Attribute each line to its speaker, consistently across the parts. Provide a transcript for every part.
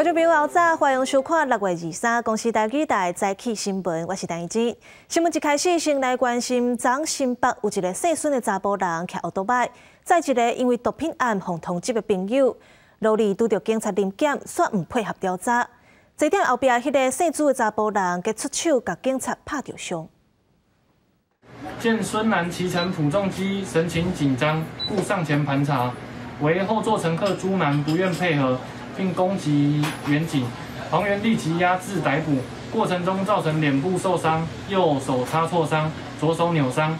Speaker 1: 观众朋友，早，欢迎收看6月23公司台语台早起新闻，我是陈怡珍。新闻一开始，先来关心，昨新北有一个细孙的查甫人骑奥多拜，载一个因为毒品案互通缉的朋友，路里拄到警察临检，煞唔配合调查。这点后壁，迄个姓朱的查甫人，佮出手，甲警察拍着伤。
Speaker 2: 见孙男骑乘普重机，神情紧张，故上前盘查，为后座乘客朱男不愿配合。 并攻击员警，黄员立即压制逮捕，过程中造成脸部受伤、右手擦挫伤、左手扭伤。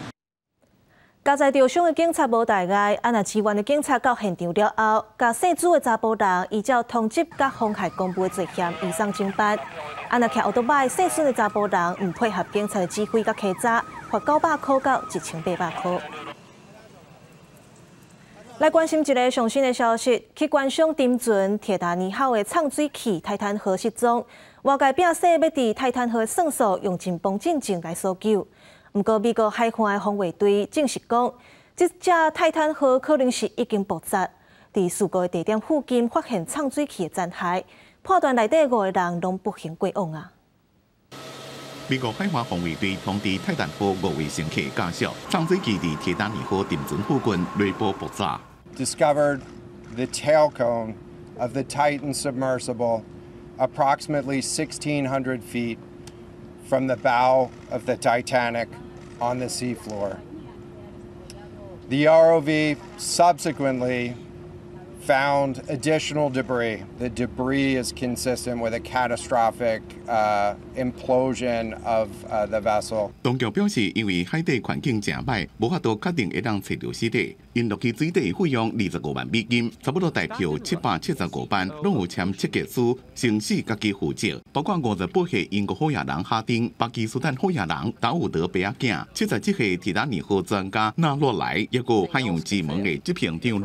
Speaker 1: 加在受伤的警察无大碍，若支援的警察到现场了后，甲姓朱的查甫人依照通缉甲妨害公务的罪嫌移送侦办。若骑奥多拜姓孙的查甫人唔配合警察的指挥甲稽查，罚900块到1800块。 来关心一个上新的消息，去观赏沉船铁达尼号的畅水器泰坦号失踪，外界摒说要伫泰坦号的算数用尽帮进证来搜救。不过，美国海岸的防卫队证实讲，这架泰坦号可能是已经爆炸。伫事故的地点附近发现畅水器的残骸，判断内底5个人拢不幸过往啊。
Speaker 3: 美国海岸防卫队通知泰坦号5位乘客驾驶畅水器伫铁达尼号沉船附近内部爆炸。
Speaker 4: Discovered the tail cone of the Titan submersible approximately 1,600 feet from the bow of the Titanic on the seafloor. The ROV subsequently found additional debris. The debris is consistent with a catastrophic implosion of the vessel.
Speaker 3: 当局表示，因为海底环境正歹，无法度确定会当找到尸体。因落去水底费用25万美金，差不多大票775班，拢有签7个书，生死家己负责，包括58岁英国好野人哈丁、巴基斯坦好野人达伍德贝亚囝、77岁铁达尼号专家纳洛莱，也有海洋之门的执行长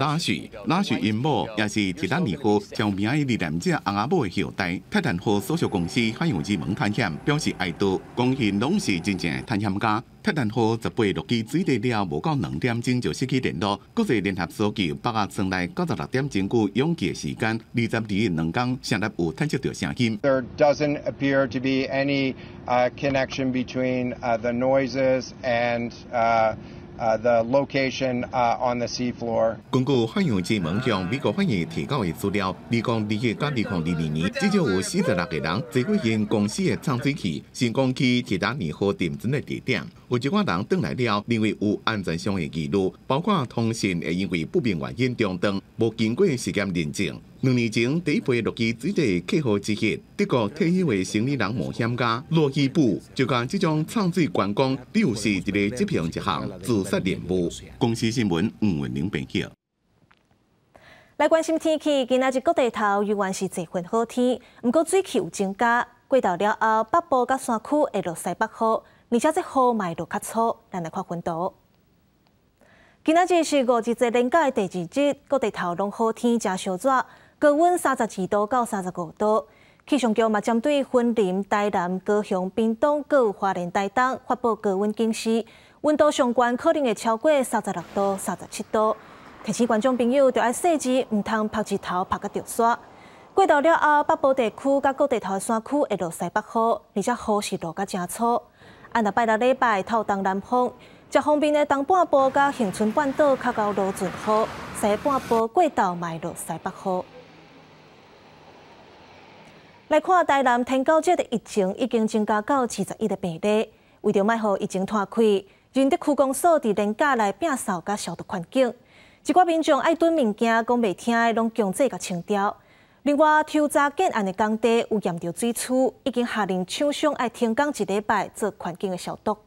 Speaker 3: 拉许因某也是铁达尼号上名的历练者翁仔某的后代。泰坦号所属公司海洋之门探险表示哀悼，讲因拢是真正的探险家。 泰坦号18落去水底了，无到2点钟就失去联络。国际联合搜救8月算来96点钟久拥挤的时间，22日2天成立有探测到声音。
Speaker 4: There doesn't appear to be any connection between the noises and the location on the seafloor.
Speaker 3: 根据海洋之门向美国法院提交的资料，2021甲2022年，至少有46个人坐过因公司的畅水器成功去铁达尼号沉船的地点。有一寡人转来了，认为有安全上的记录，包括通信会因为不明原因中断，无经过实验认证。2年前，第一批落去水底客户之一，德国退休的生理人冒险家洛伊布，就将这种畅水观光比如是一个执行一项自杀任务。公司新闻吴文玲编辑。
Speaker 1: 来关心天气，今仔日各地头依然是晴份好天，不过水气有增加。过到了后，北部甲山区会落西北风。 而且这雨嘛会落较粗，咱来看温度。今仔日是5日节连假的第2日，各地头拢好天，真烧热，高温32度到35度。气象局嘛针对云林、台南、高雄、屏东、各有花莲、台东发布高温警示，温度上悬可能会超过36度、37度。提醒观众朋友，着爱细致，唔通晒日头晒到着沙。过到了后，北部地区甲各地头的山区会落西北风，而且雨是落甲真粗。 若拜六礼拜透东南风，这方面的东半部甲恒春半岛较到罗俊雨，西半部过道嘛落西北风。来看台南天狗节的疫情已经增加到71个病例，为着卖互疫情拖开，仁德区公所伫连假内摒扫甲消毒环境，一寡民众爱囤物件讲袂听的，拢强制甲清掉。 另外，抽查建案的工地有验到水处，已经下令厂商爱停工1礼拜做环境的消毒。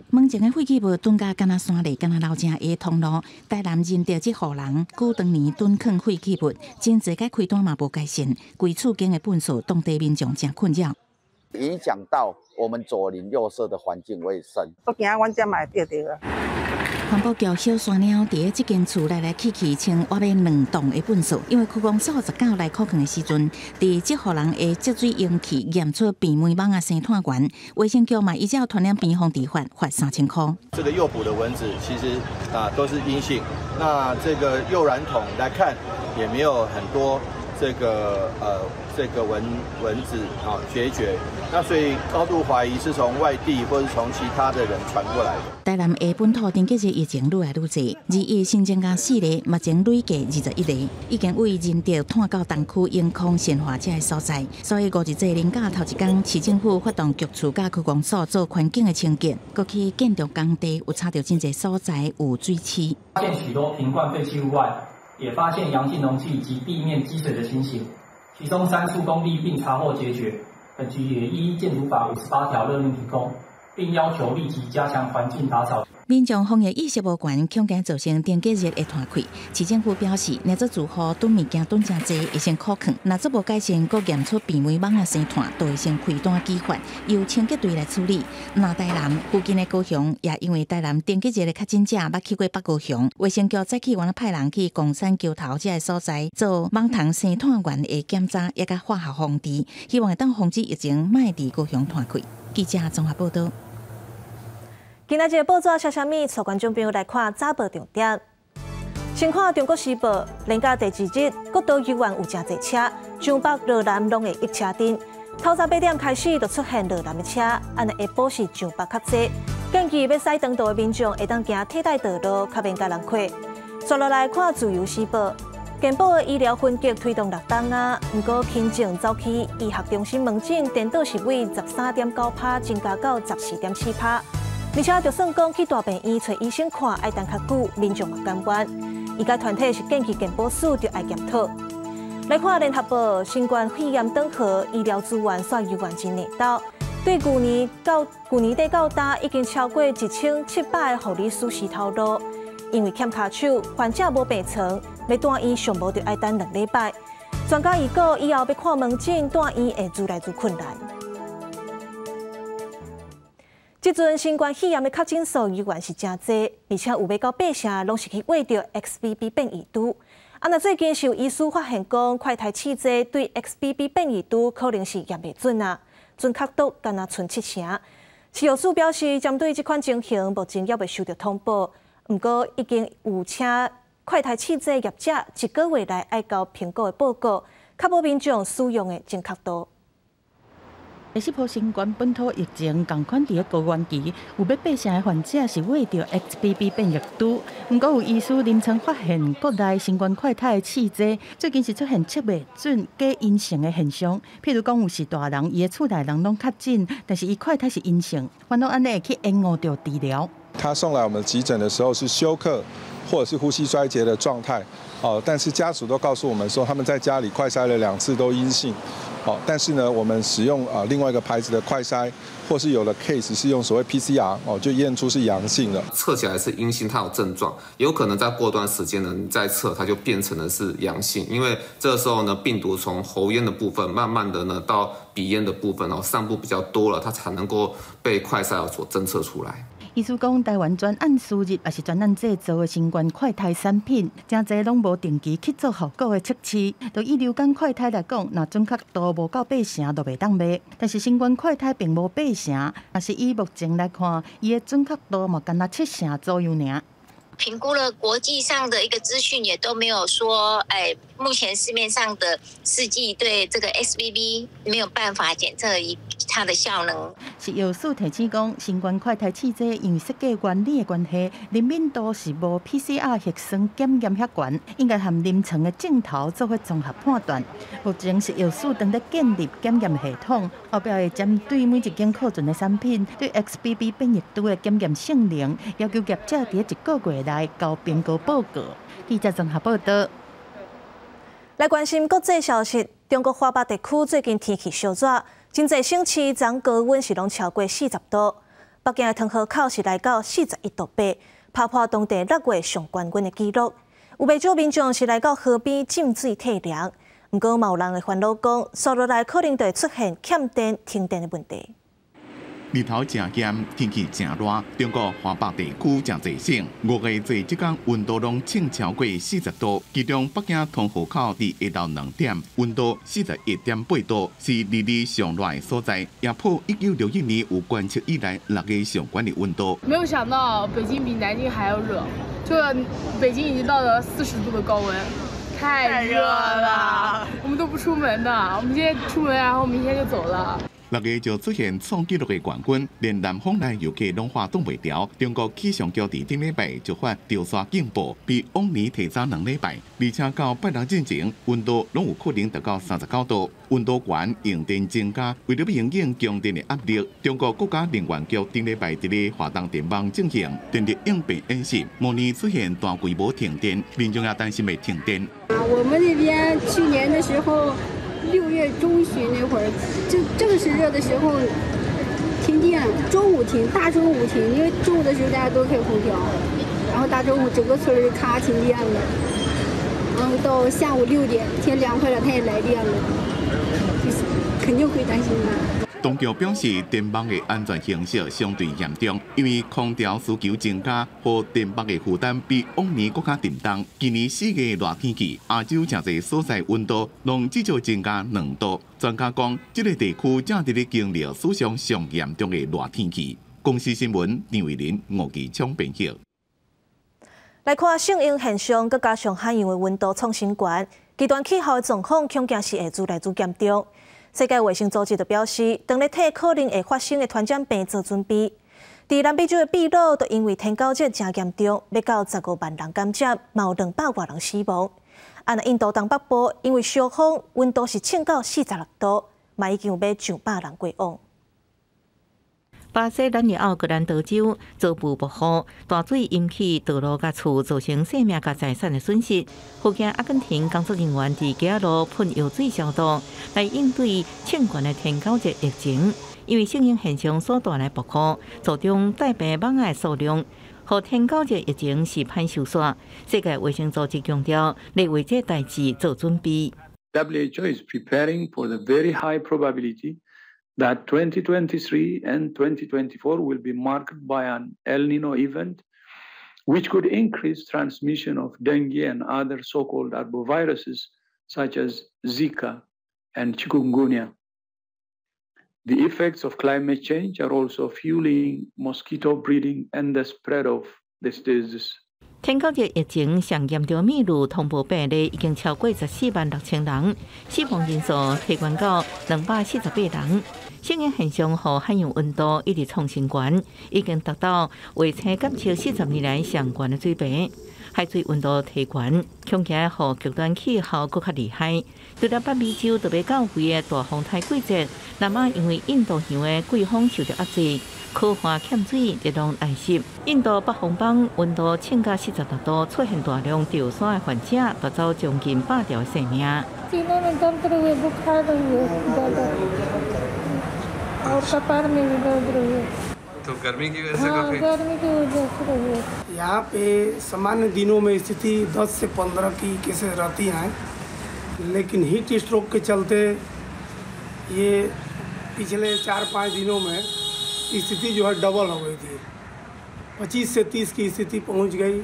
Speaker 5: 门前的废弃物蹲甲敢若山里，敢若老正下通路。台南认到这户人，久当年蹲坑废弃物，真侪个开单嘛无改善，规厝间的粪扫，当地民众真困扰。
Speaker 6: 影响到我们左邻右舍的环境卫生。
Speaker 7: 我惊阮这嘛会着啊。
Speaker 5: 环保局小山鸟伫这间厝来去清挖了2栋的粪扫，因为区公所19来考验的时阵，伫这户人的积水容器验出鼻霉虻生炭源，卫生局嘛依照传染病防治法罚3000块。
Speaker 8: 这个诱捕的蚊子其实都是阴性，那这个诱染桶来看也没有很多这个蚊子决绝，那所以高度怀疑是从外地或是从其他的人传过来的。
Speaker 5: 台南的本土登记者疫情愈来愈侪，2月新增加4例，目前累计21例，已经为认到探到东区永康鲜花这个所在。所以5日这年假头一天，市政府发动局处甲区公所做环境的清洁，过去建筑工地有查到真侪所在有水汽，
Speaker 9: 发现许多瓶罐废弃物外，也发现阳性容器及地面积水的情形，其中3处工地并查获解决。本局也依建筑法58条勒令停工，并要求立即加强环境打扫。
Speaker 5: 民众防疫意识无悬，恐惊造成登记日会断开。市政府表示，若做住户囤物件囤真济，会先苦劝；若做无改善，佫验出鼻霉蠓生炭，都会先开单举发，由清洁队来处理。那台南附近的高雄，也因为台南登记日的确诊者捌去过北高雄，卫生局再去原来派人去公山桥头这个所在做蠓糖生炭源的检查，也甲化学防治，希望会当防止疫情卖伫高雄断开。记者综合报道。
Speaker 1: 今仔日的报纸写啥物？带观众朋友来看早报重点。先看《中国时报》，连假第2日，国道游园有真侪车，上北落南拢会一车顶。透早8点开始就出现落南的车，安尼下晡是上北较济。建议要驶长途的民众会当行替代道路，较免甲人亏。接落来看《自由时报》，健保的医疗分级推动6档啊，不过轻症走去医学中心门诊颠倒是为13.9%增加到14.7%。而且，就算讲去大病院找医生看，爱等较久，民众嘛甘愿。医界团体是建议健保署就爱检讨。来看联合报，新冠肺炎等号医疗资源煞有完真内斗。对去年底到达已经超过1700个护理师时透露，因为欠骹手，患者无病床，要住院上无就爱等2礼拜。专家预告以后要看门诊，住院会愈来愈困难。即阵新冠肺炎的确诊数依然是真多，而且有要到8成拢是去挖到 XBB 变异株。那最近是有医师发现讲，快筛试剂对 XBB 变异株可能是验袂准啊，准确度敢若剩7成。食药署表示，针对这款情形，目前还未收到通报，不过已经有请快筛试剂业者1个月内爱交评估的报告，确保民众使用的正确度。
Speaker 10: 第4波新冠本土疫情同款伫高原期，有要8成的患者是挖到 XBB 变异株。不过有医师临床发现，国内新冠快筛的试剂最近是出现测袂准、假阴性的现象。譬如讲，有时大人伊的厝内人拢确诊，但是伊快筛是阴性，烦恼安尼会去延误到治疗。
Speaker 11: 他送来我们急诊的时候是休克或者是呼吸衰竭的状态，但是家属都告诉我们说他们在家里快筛了2次都阴性。但是呢，我们使用另外一个牌子的快筛，或是有的 case 是用所谓 PCR 就验出是阳性的，
Speaker 12: 测起来是阴性，它有症状，也有可能在过段时间呢，你再测它就变成了是阳性，因为这个时候呢，病毒从喉咽的部分慢慢的呢到鼻咽的部分散布比较多了，它才能够被快筛所侦测出来。
Speaker 10: 医师讲，台湾专案输入也是专案制造的新冠快筛产品，真侪拢无定期去做效果的测试。就以流感快筛来讲，若准确度无到8成，就袂当卖。但是新冠快筛并无8成，但是以目前来看，伊的准确度嘛，干那7成左右尔。
Speaker 13: 评估了国际上的一个资讯，也都没有说，目前市面上的试剂对这个 XBB 没有办法检测它的效能。
Speaker 10: 食药署提醒讲，新冠快筛试剂因为设计原理的关系，灵敏度是无 PCR 核酸检验遐悬，应该含临床的镜头做伙综合判断。目前食药署正在建立检验系统，后壁会针对每一件库存的产品对 XBB 变异株的检验性能，要求业者伫1个月内交评估报告。记者综合报道。
Speaker 1: 来关心国际消息，中国华北地区最近天气烧热，真侪省市昨高温是拢超过40度。北京的汤河口是来到41度8，打破当地6月上高温的纪录。有不少民众是来到河边浸水退凉，不过嘛有人会烦恼讲，接落来可能就会出现欠电、停电的问题。
Speaker 3: 日头正炎，天气正热，中国华北地区真侪省5月这即天温度拢净超过40度，其中北京通河口伫下昼2点，温度41.8度，是历历上热的所在，也破1961年有观测以来6月上高的温度。
Speaker 14: 没有想到北京比南京还要热，就北京已经到了40度的高温。太热了，我们都不出门的。我们现在出门，然后明天就走了。
Speaker 3: 6月就出现创纪录的冠军，连南方内游客拢话挡袂牢。中国气象局伫顶礼拜就发潮沙警报，比往年提早2礼拜，而且到拜六进前，温度拢有可能达到39度。温度悬，用电增加，为了要应应强电的压力，中国国家能源局顶礼拜伫咧华东电网进行电力应变演习，模拟出现大规模停电，民众也担心会停电。
Speaker 15: 我们那边去年的时候。6月中旬那会儿，正是热的时候，停电，中午停，大中午停，因为中午的时候大家都开空调，然后大中午整个村儿咔停电了，然后到下午6点，天凉快了，它也来电了，就是肯定会担心的。
Speaker 3: 当局表示，电网的安全形势相对严重，因为空调需求增加，和电网的负担比往年更加沉重。今年4月热天气，亚洲真侪所在温度拢至少增加2度。专家讲，这个地区正伫咧经历史上上严重的热天气。公司新闻张伟林、吴其昌编辑。
Speaker 1: 来看圣婴现象，佮加上海洋的温度创新高，极端气候的状况恐惊是会愈来愈严重。世界卫生组织就表示，当咧替可能会发生的传染病做准备。伫南美洲的秘鲁，就因为天狗热真严重，要到15万人感染，嘛有200多人死亡。啊，印度东北部因为烧风，温度是升到46度，嘛已经有要上百人过往。
Speaker 5: 巴西南里奥格兰德州遭遇暴雨，大水引起道路甲厝造成生命甲财产的损失。附近阿根廷工作人员伫街路喷药水消毒，来应对庆悬的天狗热疫情。因为圣婴现象所带来暴雨，造成带病蚊仔的数量，和天狗热疫情是攀受煞。世界卫生组织强调，要为这代志做准备。
Speaker 16: WHO is preparing for the very high probability that 2023 and 2024 will be marked by an El Nino event, which could increase transmission of dengue and other so-called arboviruses such as Zika and chikungunya. The effects of climate change are also fueling mosquito breeding and the spread of this disease.
Speaker 5: 天狗热疫情上严重秘鲁通报病例已经超过14万6千人，死亡人数提悬到248人。圣婴现象和海洋温度一直创新高，已经达到卫星监测40年来上悬的水平。海水温度提悬，恐惊和极端气候更较厉害。除了北美洲特别到位的大风台季节，南亚因为印度洋的季风受到压制。科化欠水，热浪来袭。印度北方邦温度升到46度，出现大量掉山的患者，夺走将近100条性命。
Speaker 17: यहाँ पे सामान्य दिनों में स्थिति 10 से 15 की केसेस रहती हैं, लेकिन हीट स्ट्रोक के चलते ये पिछले 4-5 दिनों में स्थिति जो है डबल हो गई थी, 25 से 30 की स्थिति पहुंच गई。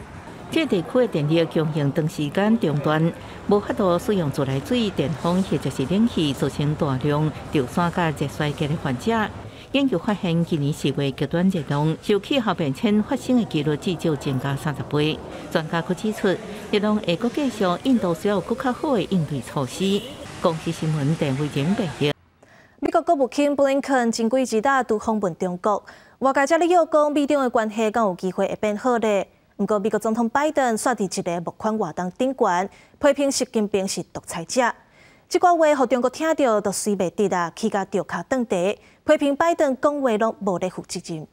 Speaker 5: 这地区的电力供应长时间中断，无法度使用自来水、电风或者是冷气，造成大量掉山甲热衰竭的患者。研究发现，今年4月极端热浪受气候变迁发生的几率至少增加30倍。专家佫指出，热浪会佫继续，印度需要佫较好的应对措施。公司新闻陈慧珍报道。
Speaker 1: 美国国务卿布林肯前几日都访问中国，外界才咧要讲美中的关系敢有机会会变好咧。不过，美国总统拜登煞伫一个募款活动顶悬，批评习近平是独裁者。这句话，互中国听到，就随袂得啊，起甲掉脚蹬地，批评拜登讲话拢无咧负责任。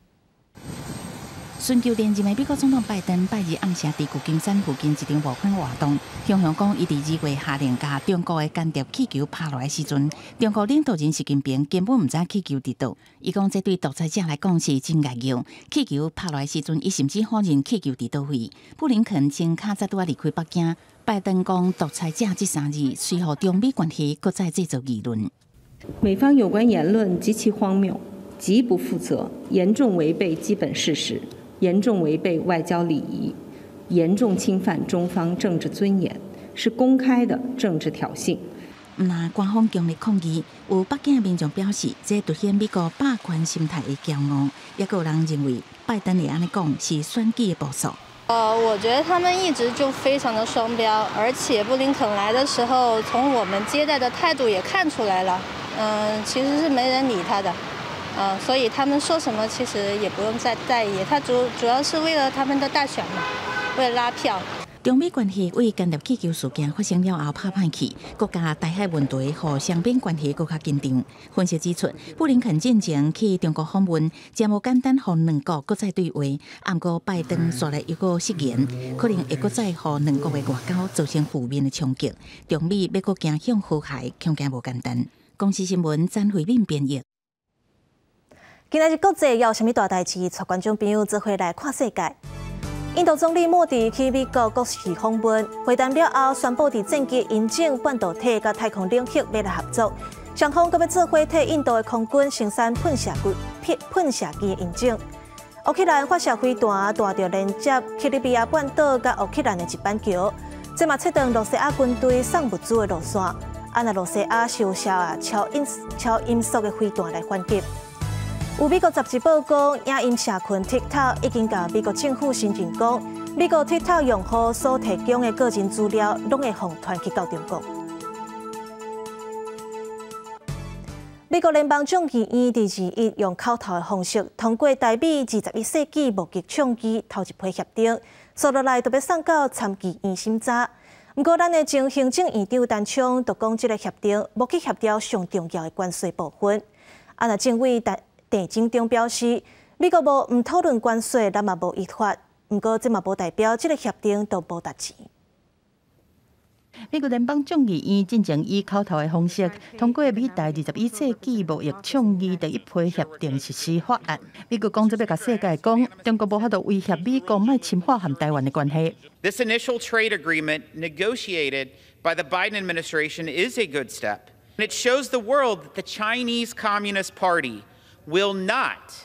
Speaker 5: 寻求连任的美国总统拜登拜日暗时伫旧金山附近一场募款活动，向向讲伊伫2月下令甲中国的间谍气球拍落来时阵，中国领导人习近平根本毋知气球伫倒。伊讲这对独裁者来讲是真危险。气球拍落来时阵，伊甚至否认气球伫倒位。布林肯前脚才拄离开北京，拜登讲独裁者这3字，随后中美关系搁再制造议论。
Speaker 18: 美方有关言论极其荒谬，极不负责，严重违背基本事实。严重违背外交礼仪，严重侵犯中方政治尊严，是公开的政治挑衅。
Speaker 5: 那官方强烈抗议，有北京的民众表示，这凸显美国霸权心态的骄傲。也有人认为，拜登会安尼讲是选举的步数。
Speaker 19: 我觉得他们一直就非常的双标，而且布林肯来的时候，从我们接待的态度也看出来了，其实是没人理他的，所以他们说什么其实也不用再在意，他主要是为了他们的大选嘛，为了拉票。
Speaker 5: 中美关系为干涉气球事件发生了后拍歹去，国家台海问题和双边关系更加紧张。分析指出，布林肯进前去中国访问，将无简单和两国搁再对话，不过拜登刷来一个失言，可能会搁再和两国的外交造成负面的冲击。中美要搁走向和谐，恐惊无简单。公司新闻詹慧敏编译。
Speaker 1: 今日国际有啥物大代志？带观众朋友做伙来看世界。印度总理莫迪去美国国事访问，会谈了后宣布伫战机、引进半导体、甲太空领域要来合作。双方阁要做伙替印度的空军生产喷射机的引进。乌克兰发射飞弹带着连接克里米亚半岛甲乌克兰的一板桥，这嘛切断罗西亚军队送物资的路线。那罗西亚收下超音速的飞弹来反击。有美国杂志报讲，影音社群 TikTok 已经甲美国政府申请讲，美国 TikTok 用户所提供的个人资料，拢会放传去到中国。美国联邦众议院第21用口头的方式通过台美21世纪武器创意头一批协定，接落来就要送到参议院审查。不过，咱的前行政院长陈昌就讲，这个协定无去协调上重要的关税部分。那政委郑经中表示，美国唔讨论关税，咱嘛无依法。不过，这嘛无代表这个协定都无达成。
Speaker 10: 美国联邦众议院进前以口头的方式通过美台21世纪贸易倡议第一批协定实施法案。美国讲，这要甲世界讲，中国无法度威胁美国莫侵犯和台湾的关系。
Speaker 20: This initial trade agreement negotiated by the Biden administration is a good step. It shows the world that the Chinese Communist Party will not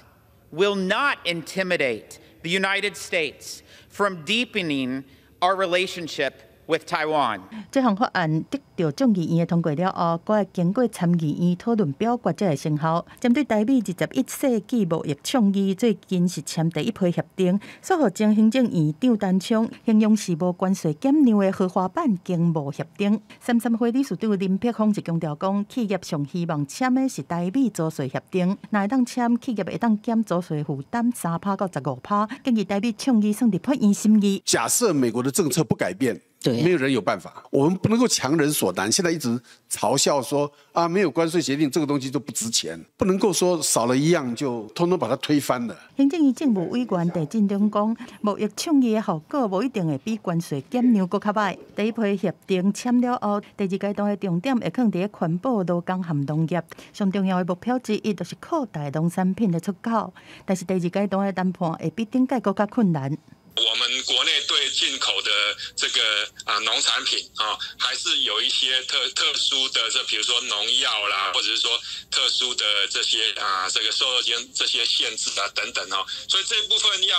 Speaker 20: intimidate the United States from deepening our relationship with Taiwan.
Speaker 10: 这项法案得到众议院的通过了后，还会经过参议院讨论表决才会生效。针对台美21世纪贸易倡议，最近是签第一批协定，所获前行政院长陈昌形容是无关税减量的豪华版经贸协定。三会理事长林柏峰就强调讲，企业上希望签的是台美租税协定，若会当签，企业会当减租税负担3%到15%，建议台美倡议算入法院审议。
Speaker 21: 假设美国的政策不改变。没有人有办法，我们不能够强人所难。现在一直嘲笑说没有关税协定，这个东西就不值钱，不能够说少了一样就通通把它推翻了。
Speaker 10: 行政院政务委员郑进中讲，贸易倡议的效果无一定会比关税减量更较歹。第一批协定签了后，第二阶段的重点会放在环保、劳工和农业。上重要的目标之一就是扩大农产品的出口，但是第二阶段的谈判会比顶届更加困难。
Speaker 22: 我们国内对进口的这个农产品还是有一些特殊的，比如说农药啦，或者是说特殊的这些这个瘦肉精这些限制等等所以这部分要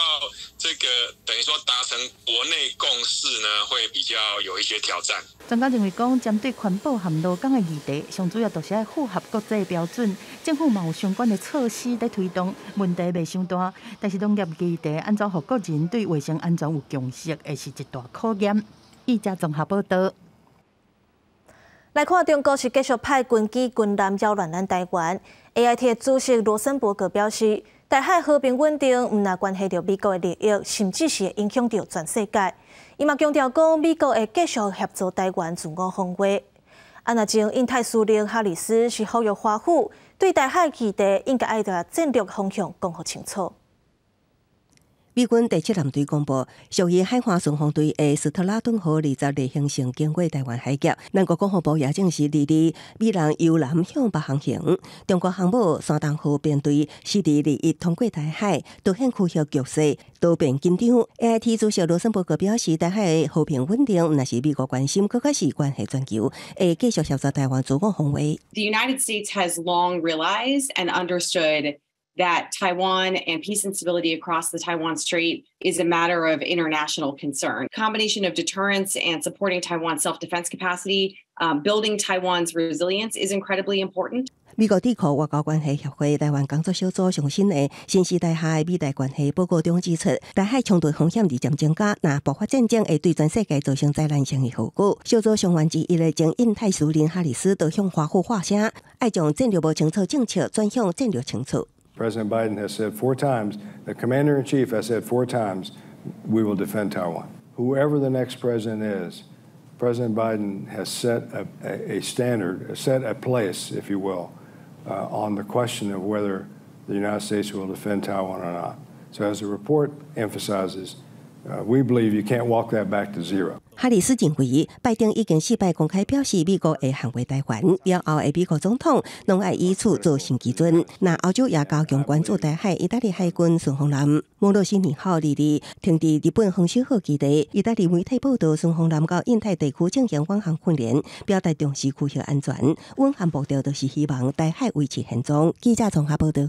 Speaker 22: 这个等于说达成国内共识呢，会比较有一些挑战。
Speaker 10: 专家认为讲，针对环保和劳工的议题，上主要就是要符合国际标准。政府嘛有相关的措施在推动，问题未伤大。但是农业议题安怎让国人对卫生安全有共识，会是一大考验。记者综合报道。
Speaker 1: 来看中国是继续派军机军舰扰乱咱台湾。AIT 的主席罗森伯格表示，台海和平稳定唔但关系到美国的利益，甚至是会影响到全世界。伊嘛强调讲，美国会继续协助台湾自我防卫。那前印太司令哈里斯是呼吁华府对台海议题应该按照战略方向讲好清楚。
Speaker 23: 美军第7舰队公布，属于海华巡防队的斯特拉顿号20日行程经过台湾海峡。咱国国防部也证实，2日美人由南向北航行。中国航母山东号编队4日2日通过台海，凸显区域局势多变紧张。AIT 主席罗森伯格表示，台海的和平稳定，若是美国关心，更加是关系全球，会继续协助台湾自我防卫。
Speaker 24: The United States has long realized and understood that Taiwan and peace and stability across the Taiwan Strait is a matter of international concern. Combination of deterrence and supporting Taiwan's self-defense capacity, building Taiwan's resilience is incredibly important.
Speaker 23: 美国智库外交关系协会台湾工作小组上新的新时代下的美台关系报告中指出，台海冲突风险日渐增加，若爆发战争会对全世界造成灾难性的后果。小组成员之一的前印太司令哈里斯就向华府发声，爱将战略无清楚政策转向战略清楚。
Speaker 2: President Biden has said 4 times, the Commander-in-Chief has said 4 times, we will defend Taiwan. Whoever the next president is, President Biden has set a standard, set a place, if you will, on the question of whether the United States will defend Taiwan or not. So as the report emphasizes, we believe you can't walk that back to zero.
Speaker 23: 哈里斯认为，拜登已经4摆公开表示美国会捍卫台湾，了后的美国总统拢爱以此做新基准。那欧洲也加强关注台海，意大利海军顺风舰摩洛西2号2日停伫日本横须贺基地。意大利媒体报道，顺风舰到印太地区进行远航训练，表达重视区域安全。远航目标就是希望台海维持现状。记者综合报道。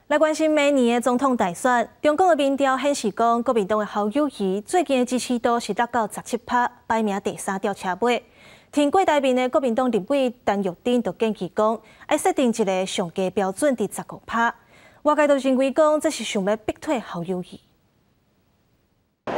Speaker 1: 来关心明年的总统大选，中共的民调显示讲，国民党的侯友宜最近的支持度是达到17%，排名第3吊车尾。挺过台面的国民党立委陈玉珍就建议讲，要设定一个上低标准伫15%。外界就认为讲，这是想要逼退侯友宜。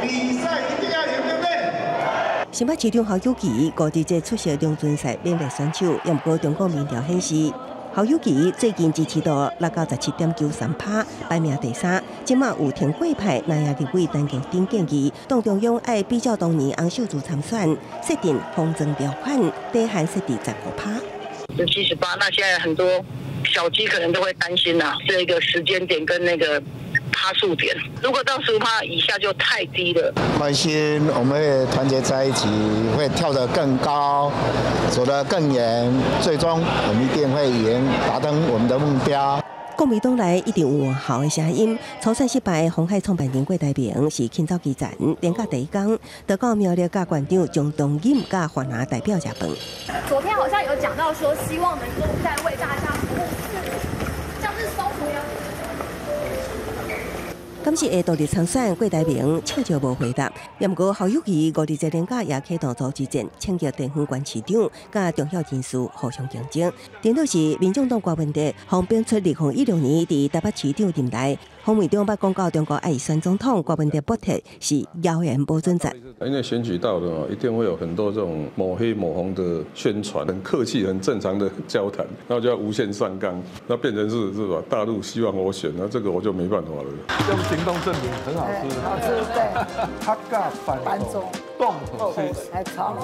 Speaker 23: 比赛一定要赢，对不对？新北市长侯友宜5日在出席两军赛勉励选手，也不过中共民调显示。侯友宜最近支持度落到17.93%，排名第3。今麦有挺过派南亚立委陈玉珍建议，党中央爱比较当年洪秀柱参选，设定方针条款，底限设定15%。
Speaker 4: 78%，那现在很多小鸡可能都会担心呐，这个时间点跟那个趴数点，如果到15%以下就太低了。
Speaker 6: 关心我们会团结在一起，会跳得更高，走得更远，最终我们一定会赢，达成我们的目标。
Speaker 23: 国民党内一定有换候的声音。初选失败，鸿海创办人郭台铭是轻走基层，连假第一天，就到苗栗甲馆长将冬饮甲华拿代表食饭。
Speaker 7: 昨天好像有讲到说，希望能够再为大家服务，像是松鼠呀。
Speaker 23: 今次下独立参选，郭台铭笑笑无回答。不过侯友宜5日在连假也启动组织战，请求地方县市长甲重要人士互相竞争。颠倒是民众党郭文哲，方标出2016年伫台北市长任内，方面中捌公告中国爱选总统，郭文哲不提是谣言不准则。
Speaker 11: 因为选举到了，一定会有很多这种抹黑抹红的宣传，很客气、很正常的交谈，然后就要无限上纲，那变成是吧？大陆希望我选，那这个我就没办法了。用行动证明很好吃，
Speaker 7: 好吃对。
Speaker 11: 他尬反中，动口吃，
Speaker 7: 还炒。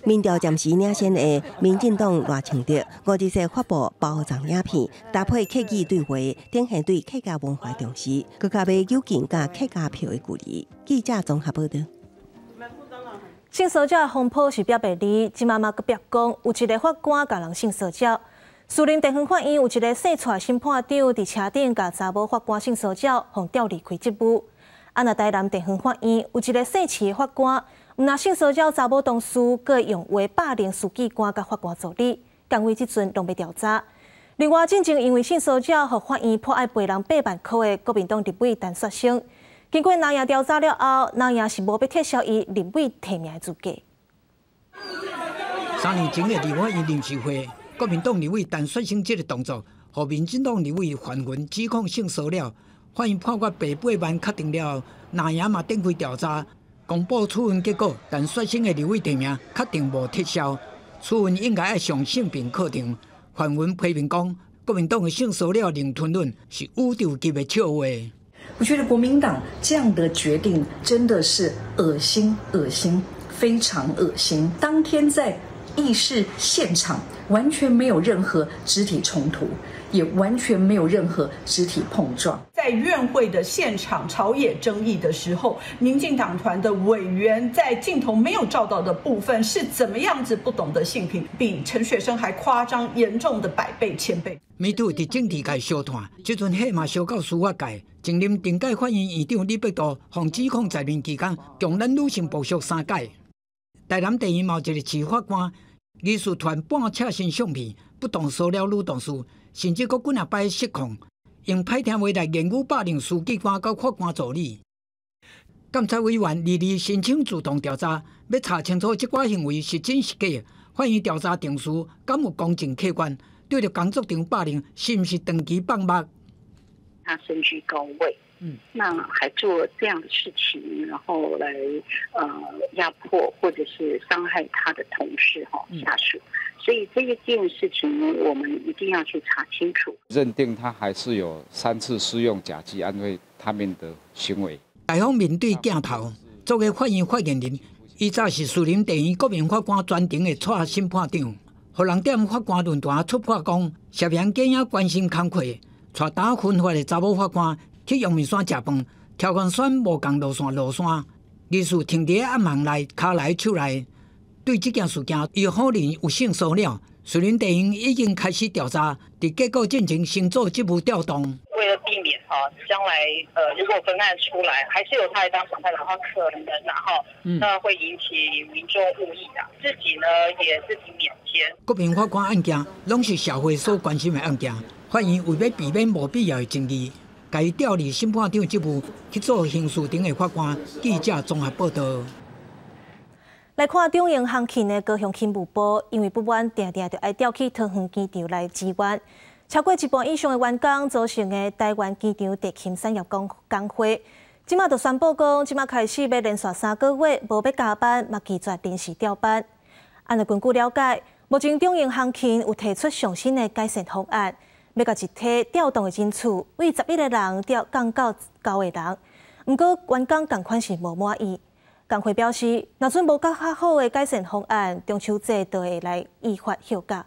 Speaker 23: 民调暂时领先的民进党赖清德5日在发布包装影片，搭配客语对话，展现对客家文化重视，更加要揪近甲客家票的距离。记者综合报道。
Speaker 1: 性骚扰风波是表白离，今妈妈阁表讲，有一个法官甲人性骚扰。士林地方法院有一个洗菜审判长伫车顶甲查某法官性骚扰，互调离开职务。若台南地方法院有一个姓市的法官，毋但性骚扰查某同事，阁用话霸凌书记官甲法官助理，干位即阵拢要调查。另外，进前因为性骚扰，互法院迫害赔人8万块的国民党立委陈雪生，经过南洋调查了后，南洋是无要撤销伊立委提名的资格。
Speaker 25: 3年前的立法院临时会。国民党立委陈雪生这个动作，互民进党立委范云指控性骚扰，法院判决赔8万，确定了后，南洋嘛展开调查，公布处分结果，陈雪生的立委提名确定无撤销，处分应该要上性平课程。范云批评讲，国民党的性骚扰零吞论是宇宙级的笑话。
Speaker 26: 我觉得国民党这样的决定真的是恶心，非常恶心。当天在议事现场完全没有任何肢体冲突，也完全没有任何肢体碰撞。
Speaker 27: 在院会的现场朝野争议的时候，民进党团的委员在镜头没有照到的部分是怎么样子不懂得性平，比陈雪生还夸张严重的100倍、1000倍。
Speaker 25: MeToo伫政治界烧炭，这阵火嘛烧到司法界。前任电解法院院长李伯道防指控在任期间强咱女性剥削3届。台南地院嘛有一个市法官，艺术团半赤身相片，不当骚扰女同事，甚至佫几啊摆失控，用歹听话来言语霸凌书记官甲法官助理。监察委员2日申请主动调查，要查清楚这寡行为是真是假，法院调查定数敢有公正客观，对着工作场霸凌是不是长期放目？
Speaker 3: 他身居高位，那还做这样的事情，然后来压迫或者是伤害他的同事下属，所以这一件事情呢，我们一定要去查清楚。
Speaker 8: 认定他还是有3次施用甲剂安慰他们的行为。
Speaker 25: 大方面对镜头，作为法院发言人，伊早是士林地院国民法官专庭的蔡审判长，互人踮法官论坛出破讲，涉嫌假影关心工课，带打分发的查某法官去阳明山食饭，条款选无共落山，疑似停伫暗巷内骹内手内。对这件事件，有可能有性骚扰，士林地院已经开始调查，伫结果进行先做职务调动。
Speaker 3: 为了避免将来如果分案出来，还是由他来当审判的话，可能那会引起民众误议的，自己呢也自己免监。国民法官案件拢是社会所关心的案件，法院为要避免无必要的争议，该调离审判长职务去做刑事庭的法官。记者综合报道。
Speaker 1: 来看中营航勤的高雄勤务部，因为不满，定定就爱调去桃园机场来支援。超过1半以上的员工组成的台湾机场地勤产业工会，即马就宣布讲，即马开始要连续3个月无要加班，嘛拒绝临时调班。按照根据了解，目前中营航勤有提出上新的改善方案，要甲一体调动的人次为11个人降到9个人。不过员工同款是无满意。工会表示，若准无较好的改善方案，中秋节就会来依法休假。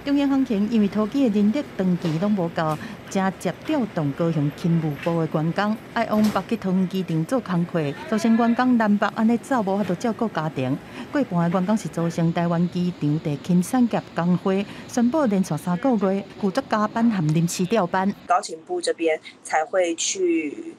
Speaker 10: 中央航勤因为拖机的人力长期拢无够，正接调动高雄勤务部的员工，爱往北去桃园机场做工课，造成员工南北安尼走，无法度照顾家庭。过半的员工是组成台湾机场地勤产业工会，宣布连续3个月拒绝加班和临时调班。
Speaker 9: 高勤部这边才会去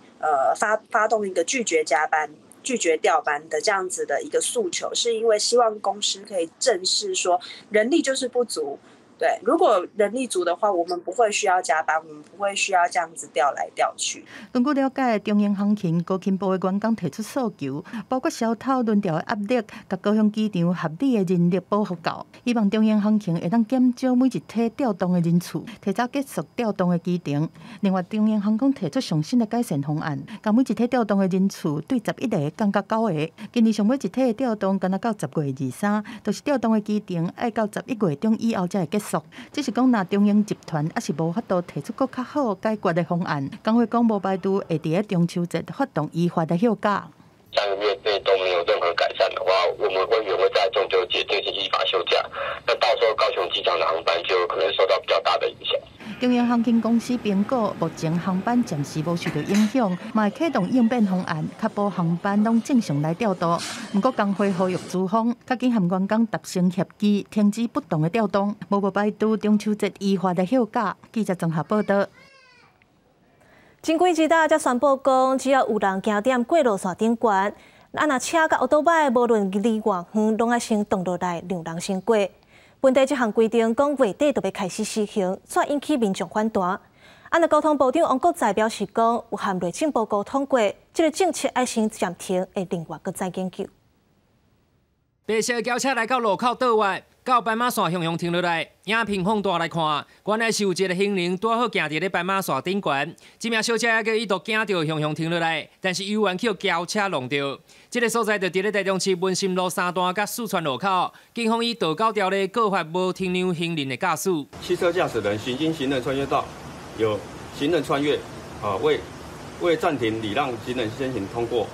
Speaker 9: 发动一个拒绝加班、拒绝调班的这样子的一个诉求，是因为希望公司可以正视说人力就是不足。对，如果人力足的话，我们不会需要加班，我们不会需要这样子调来调去。
Speaker 10: 根据了解，中营航勤高勤部的员工提出诉求，包括消透轮调的压力，甲高雄机场合理的人力保护够，希望中营航勤会当减少每一体调动的人次，提早结束调动的机场。另外，中营航空提出上新的改善方案，将每一体调动的人次对11个降到9个。今年上每一体的调动，敢若到10月23，就是调动的机场爱到11月中以后才会结束。只是讲，若中营集团还是无法度提出更较好解决的方案，工会讲无排除会伫中秋节发动依法的休假。
Speaker 12: 3个月内都没有任何改善的话，我们委员会在中秋节进行依法休假，那到时候高雄机场的航班就可能受到比较大的影响。
Speaker 10: 中央航空公司评估，目前航班暂时无受到影响，嘛会启动应变方案，确保航班拢正常来调度。不过工会呼吁资方，较紧和员工达成协议，停止不当的调动，无排除中秋节依法的休假。记者综合报道。
Speaker 1: 前几日才宣布讲，只要有人行踮过路线顶悬，若车甲奥多摆无论离偌远，拢爱先动落来让人先过。本地这项规定讲月底就要开始施行，却引起民众反弹。交通部长王国材表示讲，有和内政部沟通过，这个政策爱先暂停，会另外再研究。
Speaker 13: 白色轿车来到路口倒弯，到斑马线向停落来。影片放大来看，原来是有一个行人拄好行伫咧斑马线顶悬，这名小姐还佫伊都惊到向停落来，但是犹原去轿车弄着。这个所在就伫咧台中市文心路3段甲四川路口，警方以道高条例告发无停留行人的驾驶。
Speaker 14: 汽车驾驶人行经行人穿越道，有行人穿越，未暂停礼让行人先行通过，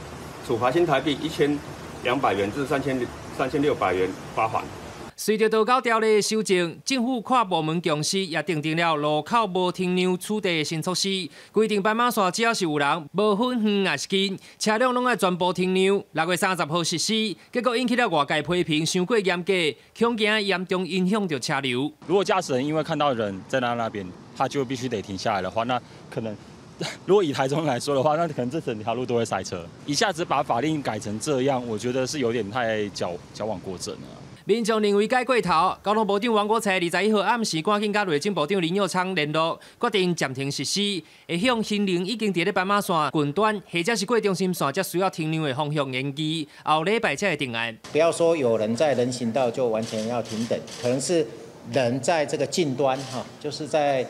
Speaker 14: 处罚新台币1200元至3600元罚款。
Speaker 13: 随着道交条例的修正，政府跨部门共识也订定了路口无停留处地的新措施，规定斑马线只要是有人，无分远还是近，车辆拢要全部停留。6月30号实施，结果引起了外界批评，太过严格，恐惊严重影响到车流。
Speaker 15: 如果驾驶人因为看到人在那边，他就必须得停下来的话，那可能。如果以台中来说的话，那可能这整条路都会塞车。一下子把法令改成这样，我觉得是有点太矫枉过正了。
Speaker 13: 民众认为改过头，交通部长王国才21号暗时赶紧甲内政部长林佑昌联络，决定暂停实施，会向行人已经伫咧斑马线近端或者是过中心线才需要停留的方向延期，后礼拜才会定案。
Speaker 5: 不要说有人在人行道就完全要停等，可能是人在这个近端就是在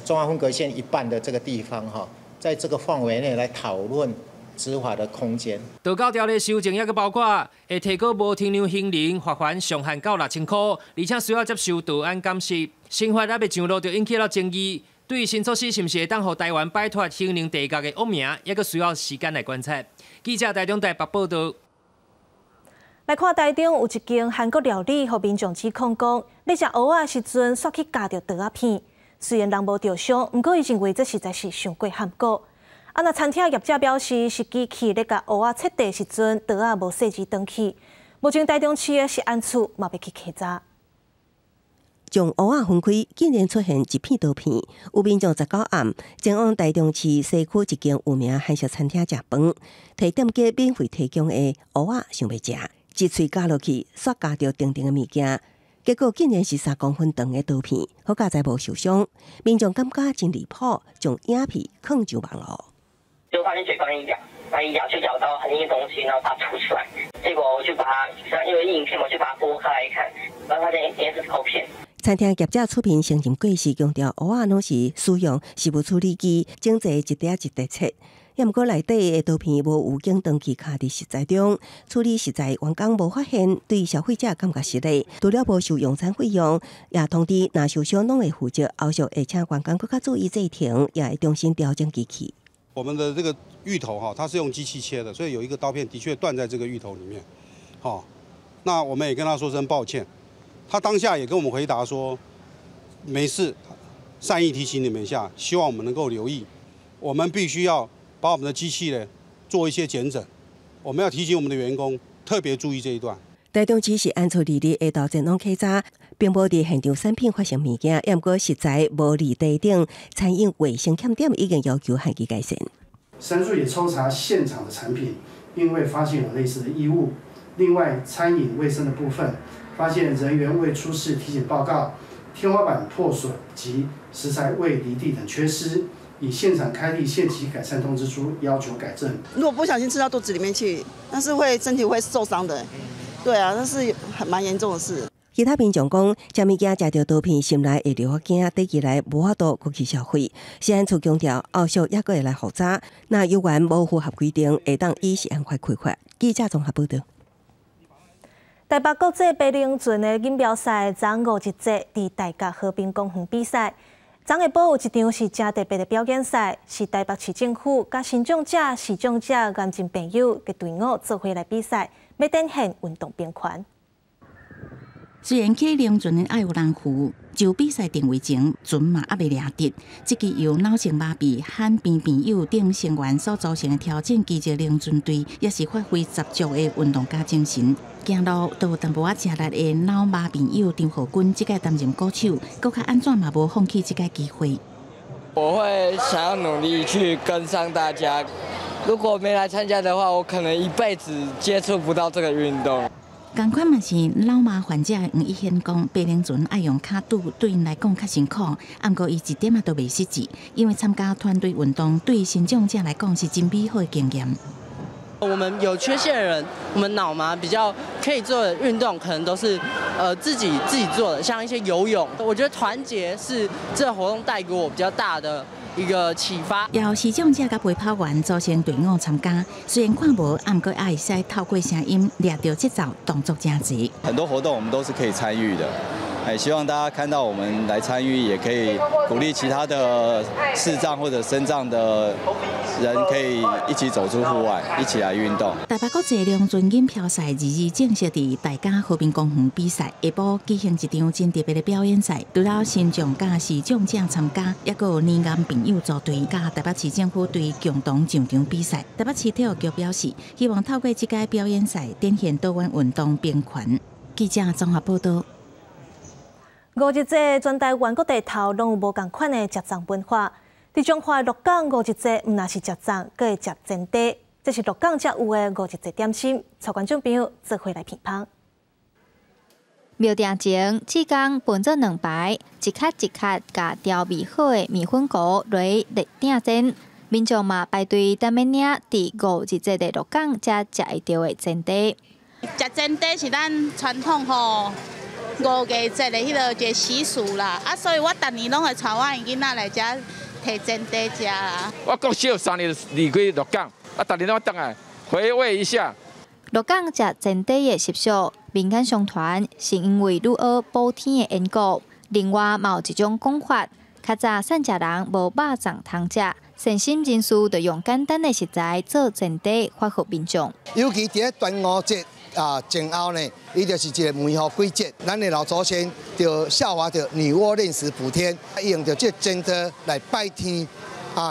Speaker 5: 中央分隔线一半的这个地方在这个范围内来讨论执法的空间。
Speaker 13: 道交条例修正也个包括会提高无停留行人罚款上限到6000块，而且需要接受道安监视。新法还未上路就引起了争议。对于新措施是不是会当让台湾摆脱行人地价的恶名，也个需要时间来观察。记者台中台北报道。来看台中有一间韩国料理，互民众指控讲，咧食蚵仔时阵煞去夹着刀仔片。虽然人无着伤，不过伊认为这实在是上过含糊。那餐厅业者表示，是机器咧甲蚵仔切地时阵，刀仔无设置登去。目前台中市的食安处嘛要去稽查。
Speaker 23: 将蚵仔分开，竟然出现一片刀片。有民众19暗前往台中市西区一间有名韩式餐厅食饭，摕店家免费提供的蚵仔想要食，一喙夹落去，煞夹着定定的物件。结果竟然是3公分长的刀片，好佳在无受伤。民众感觉真离谱，将影片放上网络。
Speaker 16: 就发现嘴巴一咬，那一咬就咬到很硬的东西，然后把它吐出来。结果我就把它，因为影片我就把它剥开来看，然后发现也是刀片。
Speaker 23: 餐厅业者出面承认过失，强调蚵仔拢是使用食物处理机，整齐一碟一碟切。也毋过内底的刀片无有经登记卡伫食材中，处理食材员工无发现，对消费者感觉失礼。除了无收用餐费用，也通知若受伤拢会负责，后续会请员工更加注意这一停，也会重新调整机器。
Speaker 17: 我们的这个芋头它是用机器切的，所以有一个刀片的确断在这个芋头里面。那我们也跟他说声抱歉。他当下也跟我们回答说，没事，善意提醒你们一下，希望我们能够留意。我们必须要把我们的机器呢做一些检整，我们要提醒我们的员工特别注意这一段。
Speaker 23: 台中市是按照日下昼前往稽查，并无伫现场产品发现物件，也毋过实在无离地顶，餐饮卫生欠点已经要求限期改善。
Speaker 18: 申诉也抽查现场的产品，并未发现有类似的异物。另外，餐饮卫生的部分，发现人员未出示体检报告、天花板破损及食材未离地等缺失，以现场开立限期改善通知书，要求改正。
Speaker 19: 如果不小心吃到肚子里面去，那是身体会受伤的。对啊，那是蛮严重的事。
Speaker 23: 其他民众讲，食物件食到刀片，心内会留惊，第二来无法度过去消费。食安处强调，后续也会来复查。那有关无符合规定，会当依食安法开罚。记者综合报道。台北国际白龙船的锦标赛昨5日节伫大甲和平公园比赛。昨下晡有一场是真特别的表演赛，是台北市政府甲新奖者、视障者眼睛朋友嘅队伍做伙来比赛，要展现运动边权。虽然去龙船的爱有人扶，就比赛定位前，船嘛还未掠得。这个由脑性麻痹、罕病朋友等成员所组成的挑战机制龙船队，也是发挥十足的运动家精神。行路都有淡薄仔吃力的脑麻朋友张浩君，这个担任鼓手，搁较安怎嘛无放弃这个机会。
Speaker 20: 我会想要努力去跟上大家。如果没来参加的话，我可能一辈子接触不到这个运动。同款嘛是脑麻患者黄一贤讲，白龙船爱用卡拄，对因来讲较辛苦。不过伊一点也都袂失志，因为参加团队运动对新障者来讲是真美好的经验。
Speaker 21: 我们有缺陷的人，我们脑麻比较可以做的运动，可能都是自己做的，像一些游泳。我觉得团结是这个活动带给我比较大的一个启发。由视障者甲陪跑员组成队伍参加，虽然看无，不过也会使透过声音抓到节奏，动作真齐。很多活动我们都是可以参与的。希望大家看到我们来参与，也可以鼓励其他的视障或者身障的人，可以一起走出户外，一起来运动。台北国际龙船锦标赛日正式伫大甲和平公园比赛，下晡举行一场真特别的表演赛，除了新障甲视障者参加，也阁有年轻朋友组队，甲台北市政府队共同上场比赛。台北市体育局表示，希望透过这届表演赛，展现多元运动平权。记者综合报道。5日节全台湾各地头拢有无同款的食粽文化。伫彰化鹿港5日节，毋但是食粽，阁会食煎茶，这是鹿港才有的5日节点心。蔡观众朋友做伙来评判。
Speaker 2: 庙埕前志工分做2排，一卡一卡甲调味好的米粉糕落立顶煎。民众嘛排队等要领伫5日节的鹿港才食会到的煎茶。
Speaker 4: 食煎茶是咱传统吼5月节的迄个一个习俗啦，所以我逐年拢会带我囡仔来遮摕煎茶食啦。
Speaker 6: 我国小3年离开鹿港，逐年拢倒来回味一下。
Speaker 2: 鹿港食煎茶的习俗，民间相传是因为女儿补天的缘故。另外，嘛有一种讲法，较早善食人无肉粽通食，善心人士就用简单的食材做煎茶，发予民众。
Speaker 7: 尤其伫端午节前后呢，伊就是一个梅雨季节，咱的老祖先就效法着女娲炼石补天，用着这煎茶来拜天。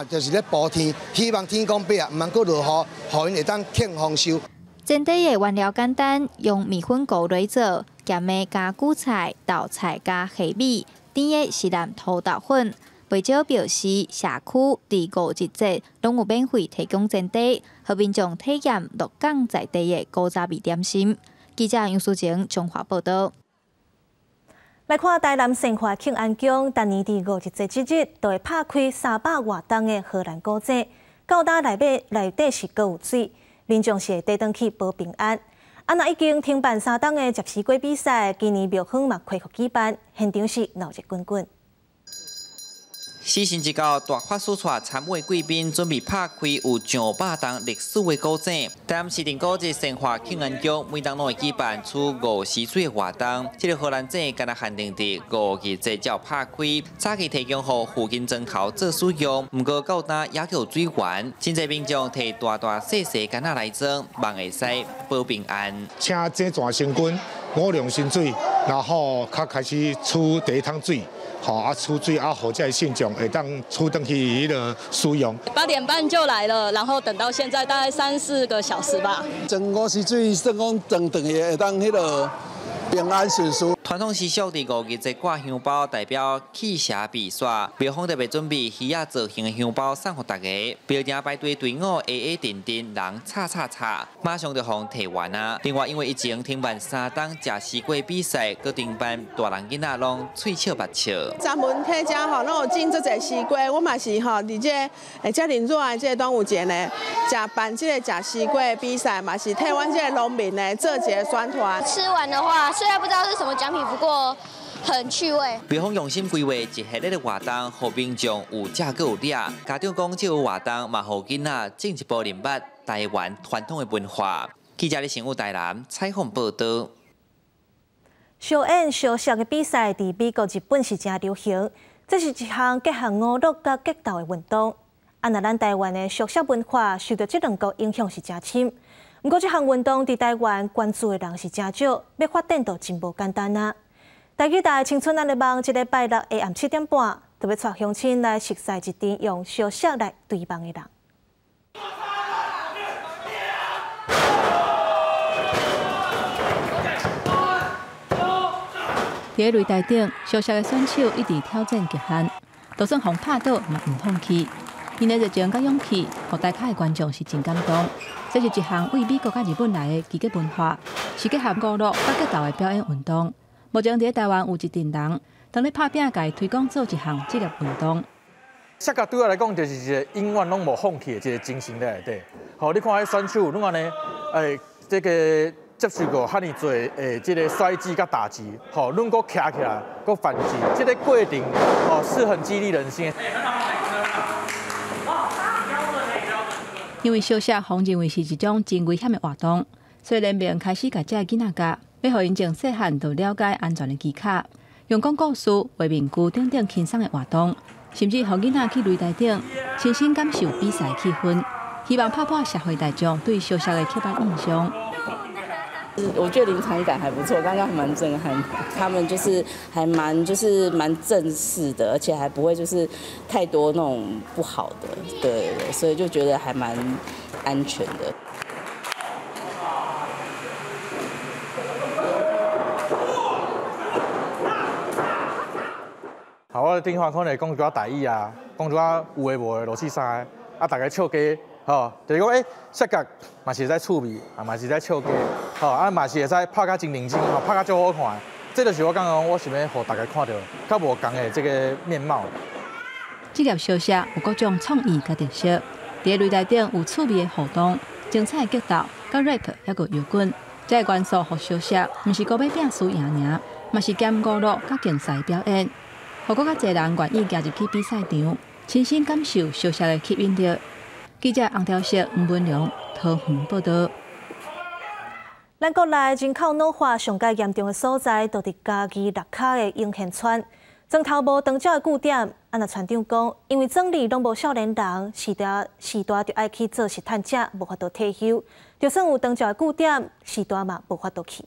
Speaker 7: 就是咧补天，希望天公伯唔通阁落雨，互因会当庆丰收。
Speaker 2: 煎茶的原料简单，用米粉糊来做，咸的加韭菜、豆菜加虾米，甜的是蓝土豆粉。为咗表示社区伫5日节拢有免费提供煎茶，予民众体验鹿港在地的古早味点心。记者杨淑晴中华报道。
Speaker 1: 来看台南生活庆安宫，逐年伫5日节即日，都会拍开300外吨的荷兰古井，到搭内底是搁有水，民众是会带转去保平安。若已经停办3档的食西瓜比赛，今年庙方嘛恢复举办，现场是闹热滚滚。
Speaker 11: 4星一到大法师带参会贵宾准备拍开有上100吨历史的古井。台南市定古节生活庆安宫每当拢会举办出5溪水的活动。这个荷兰井敢若限定伫5日节才拍开，早期提供予附近庄口做使用。不过到搭也有水源，真侪民众摕大大细细干仔来装，望会使保平安。
Speaker 22: 请井泉生菌5量新水，然后较开始取第一桶水。取水互这信众会当取转去迄个使用。
Speaker 24: 8点半就来了，然后等到现在大概3、4个小时吧。
Speaker 28: 整5溪水算讲长长的会当迄个平安顺遂。
Speaker 11: 传统习俗伫5日节挂香包，代表气邪避煞。庙方特别准备鱼仔造型的香包送予大家。庙埕排队队伍定，人叉，马上就互摕完啊！另外，因为疫情停办3档食西瓜比赛，搁停办大人囡仔拢喙笑目笑。
Speaker 29: 专门体遮吼，拢有种做侪西瓜，我嘛是吼伫这遮热的这端午节呢，办这个食西瓜比赛嘛，是替阮这个农民呢做一个宣传。
Speaker 30: 吃完的话，虽然不知道是什么奖品。不过很趣味。
Speaker 11: 庙方用心规划一系列的活动，互民众有食阁有掠。家长讲，这个活动嘛，互囡仔种一步认捌台湾传统的文化。记者伫新武台南采访报道。
Speaker 1: 小演小小的比赛伫美国、日本是真流行，这是一项结合娱乐甲格斗的运动。若咱台湾的俗色文化受到这2国影响是真深。不过，这项运动伫台湾关注的人是真少，要发展就真无简单啊！台语台青春咱的梦，一礼拜6下暗7点半，就要带乡亲来熟悉一场用小色来对梦的人。
Speaker 10: 伫擂台顶，小色的选手一直挑战极限，就算互拍倒，嘛唔放弃。因的热情甲勇气，互台下的观众是真感动。这是一项为美国甲日本来的奇格文化，是结合娱乐甲格斗的表演运动。目前伫台湾有一群人，当咧拍拼甲推广做一项职业运动。
Speaker 31: 色格对我来讲，就是一个永远拢无放弃的一个精神在内底。好，你看迄选手，拢安尼，这个接受过遐尼多这个摔击甲打击，好，拢搁徛起来，搁反击，这个过程是很激励人心。
Speaker 10: 因为小色互认为是一种真危险的活动，所以联盟开始甲这囡仔教，要互因从细汉就了解安全的技巧，用讲故事、画面具等等轻松的活动，甚至互囡仔去擂台顶亲身感受比赛气氛，希望打破社会大众对小色的刻板印象。
Speaker 32: 我觉得临场感还不错，刚刚还蛮震撼。他们还蛮正式的，而且还不会太多那种不好的，对，所以就觉得还蛮安全的。
Speaker 31: 好，我顶话可能讲一寡台语啊，讲一寡有诶无诶落去啥大家笑鸡。吼，就是讲色格嘛是在趣味，嘛是在笑鸡，吼嘛是会使拍甲真认真，拍甲足好看，这就是我刚刚我想要让大家看到较无同的这个面貌。
Speaker 3: 这粒小食有各种创意甲特色，伫个擂台顶有趣味的互动、精彩的激斗、甲 rap 还有摇滚。这个元素互小食，毋是搁要拼输赢尔，嘛是兼娱乐甲竞赛表演，互更较侪人愿意加入去比赛场，亲身感受小食的吸引力。记者洪条色、吴文良桃园报道。
Speaker 1: 咱国内人口老化上界严重的所在，就伫嘉义六卡的永贤村。庄头无长照的据点，安那村长讲，因为庄里拢无少年人，时大就爱去做实探者，无法度退休。就算有长照的据点，时大嘛无法度去。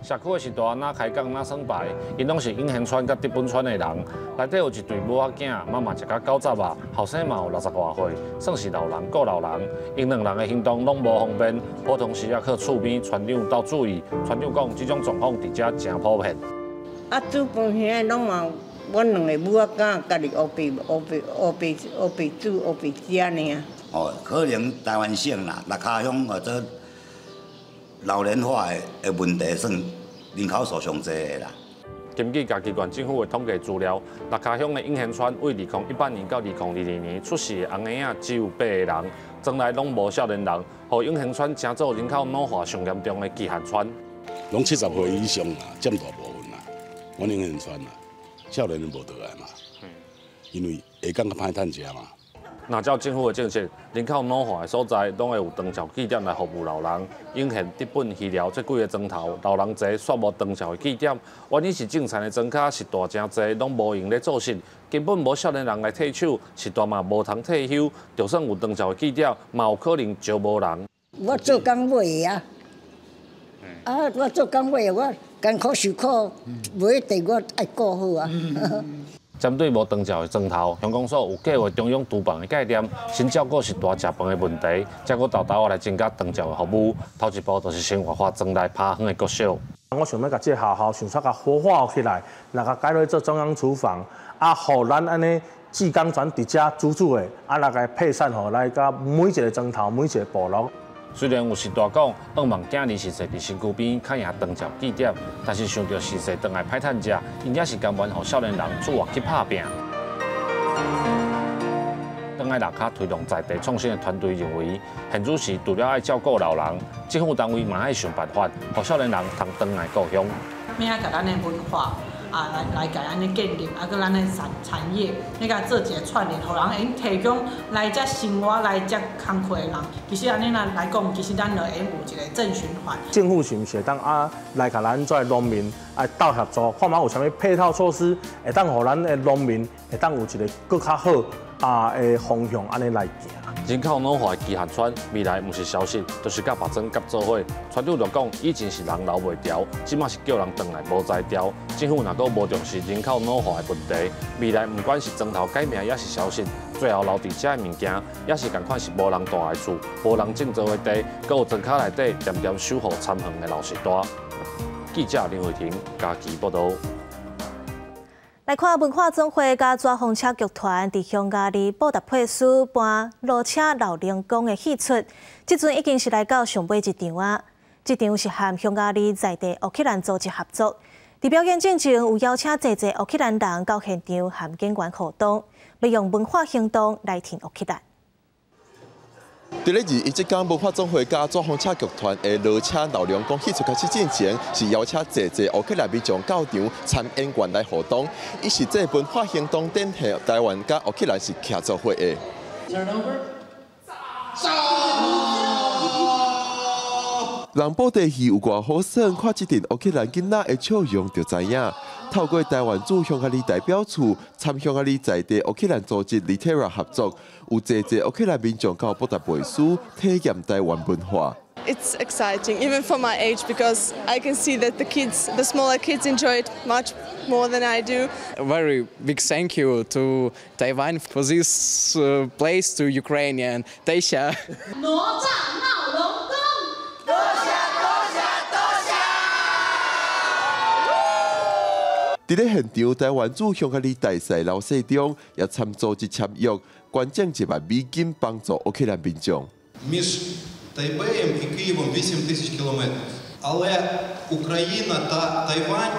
Speaker 5: 社区的时代哪开讲哪耍牌，因拢是永贤村甲德本村的人，内底有一对母仔囝，妈妈一甲90啊，后生嘛有60外岁，算是老人顾老人。因两人的行动拢无方便，普通时也靠厝边村长斗注意。村长讲，这种状况伫遮真普遍。
Speaker 8: 啊，煮饭遐拢嘛，阮两个母仔囝家己学白煮学白食尔。
Speaker 9: 哦，可能台湾省啦，六卡乡或者老龄化的问题算人口数上侪的啦。
Speaker 5: 根据嘉义县政府的统计资料，六卡乡的永贤村为2018年到2022年出世的红婴仔只有8个人，庄内拢无少年人，互永贤村成做人口老化上严重的kỳ限村。
Speaker 12: 拢70岁以上啦，占大部分啦。阮永贤村啦，少年人无倒来嘛，因为下港较歹趁食嘛。
Speaker 5: 若照政府的政策，人口老化的所在，拢会有长照据点来服务老人。永贤、德本、鱼寮这几个庄头，老人侪煞无长照的据点，原因是种田的庄稼是大真侪，拢无用咧做事，根本无少年人来退休，是大嘛无通退休。就算有长照的据点，嘛有可能招无人。
Speaker 8: 我做工买啊，我做工买，我艰苦受苦，买地我爱顾好啊。
Speaker 5: 针对无长照的庄头，乡公所有计划中央厨房的概念，先照顾是大食饭的问题，再搁豆豆来增加长照的服务。头一步就是生活化庄内扒饭的国小。
Speaker 31: 我想要甲这学校想说甲活化起来，来甲改落做中央厨房，啊，互咱安尼志工团伫遮煮煮的，啊，来甲配散互来甲每一个庄头、每一个部落。
Speaker 5: 虽然有时大讲，望望囝儿是坐伫身躯边，较赢长照据点，但是想到时势倒来歹趁食，因也是甘愿互少年人出外去打拼。倒来六卡推动在地创新的团队认为，现主时除了爱照顾老人，政府单位嘛爱想办法，互少年人通倒来故乡。
Speaker 13: 咩啊，甲咱的文化啊来甲咱的建立，啊，佮咱的产业，你甲做一个串联，互人会提供来遮生活、来遮工课的人。其实安尼来讲，其实咱就会有一个正循环。
Speaker 31: 政府是毋是会当来甲咱做农民斗合作，看嘛有啥物配套措施，会当互咱的农民会当有一个更较好的方向安尼来行。
Speaker 5: 人口老化的kỳ限村未来毋是消息，就是甲别庄甲做伙。村长就讲，以前是人留袂调，即马是叫人转来无才调。政府若阁无重视人口老化的问题，未来毋管是庄头改名，也是消息，最后留伫遮的物件，也是共款是无人住的厝，无人种植的地，阁有庄卡内底点点守护参远的老实大。记者林慧婷，嘉义报道。
Speaker 1: 来看文化总会甲抓风车剧团伫匈牙利布达佩斯搬路车老灵宫的演出，即阵已经是来到上尾一场啊。这场是和匈牙利在地乌克兰组织合作，伫表演进前有邀请侪乌克兰人到现场和警员互动，要用文化行动来挺乌克兰。
Speaker 14: 伫咧2即天文化总会甲抓风车剧团的路车老灵宫演出开始进前，是邀请侪乌克兰民众到场参演员来互动，伊是这文化行动典型台湾甲乌克兰是合作伙的。人布袋戏有偌好耍，看即阵乌克兰囡仔的笑容就知影。透过台湾驻匈牙利代表处、参匈牙利在地乌克兰组织 Litera 合作，有侪乌克兰民众到布达佩斯体验台湾文化。
Speaker 15: It's exciting, even for my age, because I can see that the smaller kids enjoy it much more than I do.
Speaker 16: A very big thank you to Taiwan for this place, to Ukraine and Tasha.
Speaker 25: 哪吒闹龙宫，多谢。
Speaker 14: 伫咧现场，台湾驻匈牙利大使刘世忠也参组织签约，捐赠1万美金帮助乌克兰民众。
Speaker 2: Між Тайбеєм і Києвом 8 тисяч кілометрів. Але Україна та Тайвань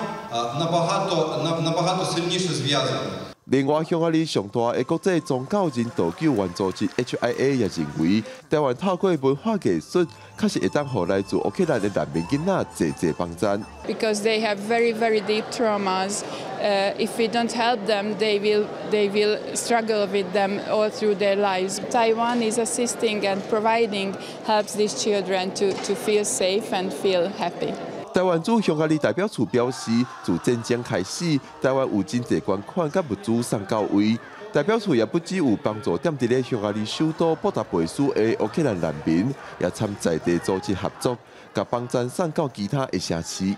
Speaker 2: набагато сильніше зв'язані.
Speaker 14: 另外，匈牙利上大的国际宗教人道救援组织 HIA 也认为，台湾透过文化艺术，确实会当互来自乌克兰的难民囡仔济帮助。
Speaker 4: Because they have very deep traumas. If we don't help them, they will struggle with them all through their lives. Taiwan is assisting and providing helps these children to feel safe and feel happy.
Speaker 14: 台湾驻匈牙利代表处表示，自战争开始，台湾有真侪捐款甲物资送到位。代表处也不只有帮助踮伫咧匈牙利首都布达佩斯的乌克兰难民，也参在地组织合作，甲帮赞送到其他的城市。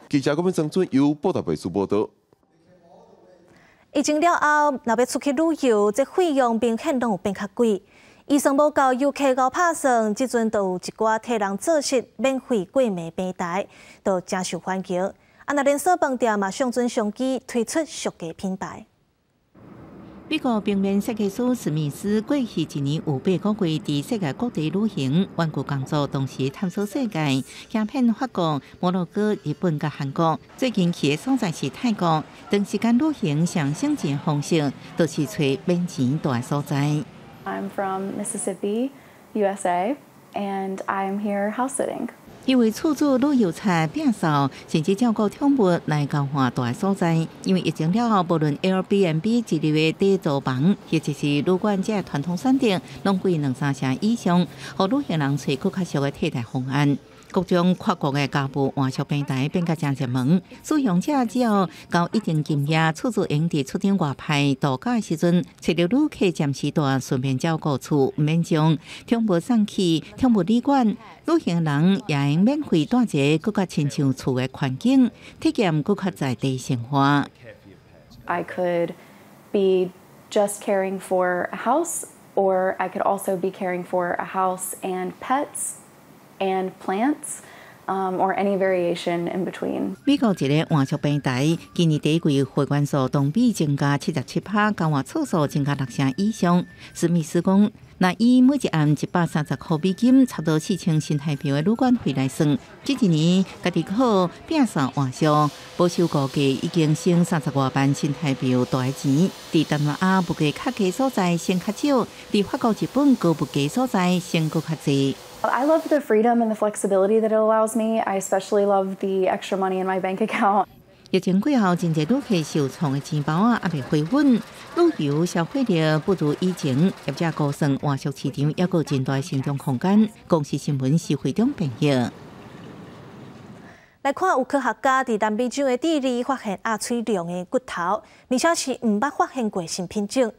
Speaker 14: 记者郭文生准由布达佩斯报道。
Speaker 1: 疫情了后，若要出去旅游，这费用明显拢有变较贵。医生无够游客够拍算，即阵就有一寡替人做事免费过暝平台，都真受欢迎。若连锁饭店嘛上阵上机推出俗价品牌。
Speaker 10: 美国平面设计师史密斯过去一年有8个月伫世界各地旅行，顽固工作，同时探索世界，行遍法国、摩洛哥、日本甲韩国。最近去的所在是泰国，长时间旅行上省钱方式，就是找免钱住的所在。
Speaker 6: I'm from Mississippi, USA, and I'm here house sitting.
Speaker 10: 因为厝主旅游菜变少，甚至照顾宠物来交换大的所在。因为疫情了后，无论 Airbnb 一日的短租房，或者是旅馆这传统选择，拢贵2-3成以上，互旅行人找更较俗的替代方案。各种跨国的家务换宿平台变甲真热门，使用者只要到一定金额，厝主用伫出境外派度假的时阵，找到旅客暂时住，顺便照顾厝，免将宠物送去宠物旅馆。旅行人也用免费住一个更较亲像厝的环境，体验更较在地生活。
Speaker 6: I could be just caring for a house, or I could also be caring for a house and pets. And plants, or any variation in between.
Speaker 10: 美国一个换宿平台，今年第一季会员数同比增加77%，交换次数增加6成以上。史密斯讲，若以每一晚130块美金，差不多4000新台币的旅馆费来算，这一年家己靠拼算换宿，保守估计已经省30多万新台币大的钱。伫东南亚物价较低所在省较少，伫法国、日本高物价所在省搁较济。
Speaker 6: I love the freedom and the flexibility that it allows me. I especially love the extra money in my bank account.
Speaker 10: 疫情过后，真侪旅客受创的钱包啊，还未回稳，旅游消费力不如以前。业者估算，换宿市场也有真大成长空间。公司新闻是非常平衡。
Speaker 1: 来看，有科学家伫南美洲的智利发现鸭喙龙的骨头，而且是毋捌发现过新品种。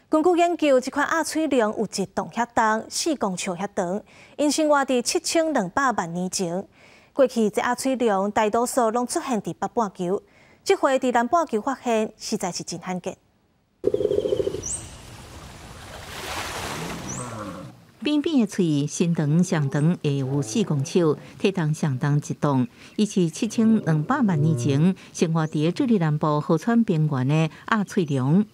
Speaker 1: 根据研究，这款鸭喙龙有1洞遐重，4公尺遐长，因生活伫7200万年前。过去这鸭喙龙大多数拢出现伫北半球，这回伫南半球发现，实在是真罕见。
Speaker 10: 扁扁的喙，身长上长会有4公尺，体重相当1吨。伊是7200万年前生活伫智利南部河川边缘的鸭喙龙。